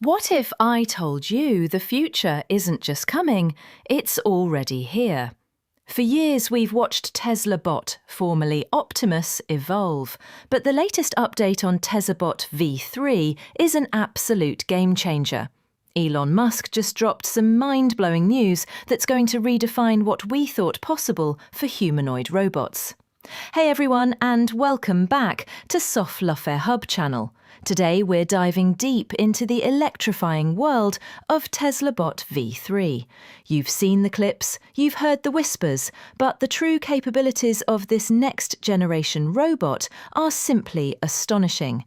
What if I told you the future isn't just coming, it's already here? For years we've watched Tesla Bot, formerly Optimus, evolve, but the latest update on Tesla Bot V3 is an absolute game changer. Elon Musk just dropped some mind-blowing news that's going to redefine what we thought possible for humanoid robots. Hey everyone, and welcome back to Softlofihub channel. Today we're diving deep into the electrifying world of Tesla Bot V3. You've seen the clips, you've heard the whispers, but the true capabilities of this next generation robot are simply astonishing.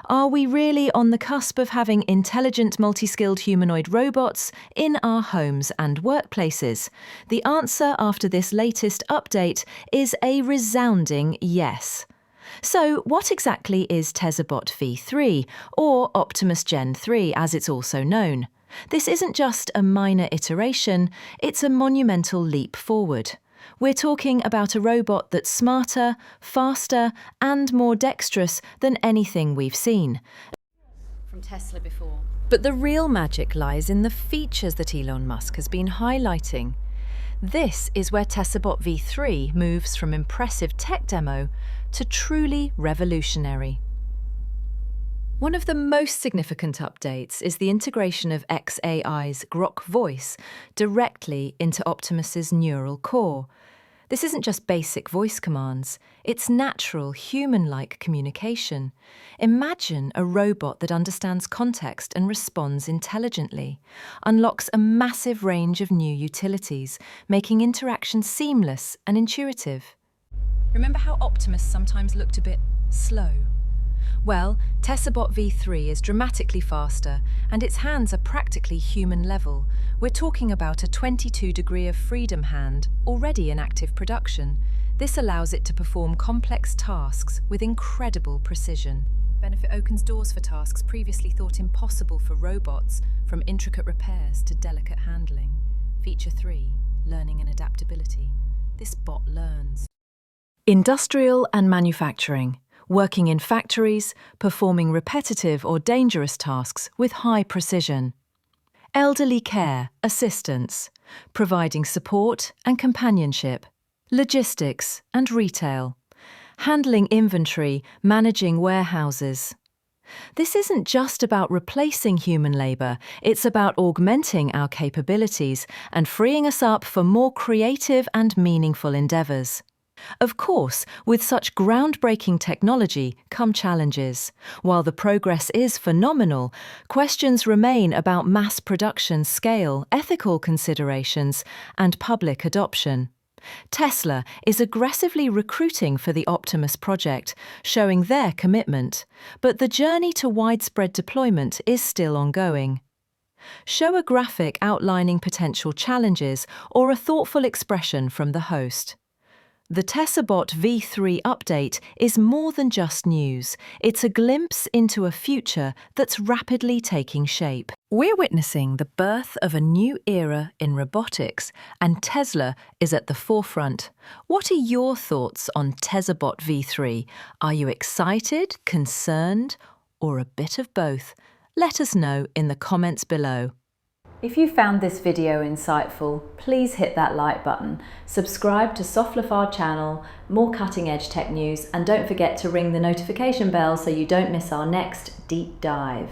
Are we really on the cusp of having intelligent multi-skilled humanoid robots in our homes and workplaces? The answer after this latest update is a resounding yes. So what exactly is Tesla Bot V3, or Optimus Gen 3 as it's also known? This isn't just a minor iteration, it's a monumental leap forward. We're talking about a robot that's smarter, faster, and more dexterous than anything we've seen from Tesla before. But the real magic lies in the features that Elon Musk has been highlighting. This is where Tesla Bot V3 moves from impressive tech demo to truly revolutionary. One of the most significant updates is the integration of xAI's Grok Voice directly into Optimus's neural core. This isn't just basic voice commands, it's natural, human-like communication. Imagine a robot that understands context and responds intelligently, unlocks a massive range of new utilities, making interaction seamless and intuitive. Remember how Optimus sometimes looked a bit slow? Well, Tesla Bot V3 is dramatically faster, and its hands are practically human level. We're talking about a 22-degree of freedom hand, already in active production. This allows it to perform complex tasks with incredible precision. Benefit opens doors for tasks previously thought impossible for robots, from intricate repairs to delicate handling. Feature 3, learning and adaptability. This bot learns. Industrial and manufacturing. Working in factories, performing repetitive or dangerous tasks with high precision. Elderly care, assistance, providing support and companionship. Logistics and retail. Handling inventory, managing warehouses. This isn't just about replacing human labour, it's about augmenting our capabilities and freeing us up for more creative and meaningful endeavours. Of course, with such groundbreaking technology come challenges. While the progress is phenomenal, questions remain about mass production scale, ethical considerations, and public adoption. Tesla is aggressively recruiting for the Optimus project, showing their commitment, but the journey to widespread deployment is still ongoing. Show a graphic outlining potential challenges or a thoughtful expression from the host. The Tesla Bot V3 update is more than just news. It's a glimpse into a future that's rapidly taking shape. We're witnessing the birth of a new era in robotics, and Tesla is at the forefront. What are your thoughts on Tesla Bot V3? Are you excited, concerned, or a bit of both? Let us know in the comments below. If you found this video insightful, please hit that like button, subscribe to Softlofihub channel, more cutting edge tech news, and don't forget to ring the notification bell so you don't miss our next deep dive.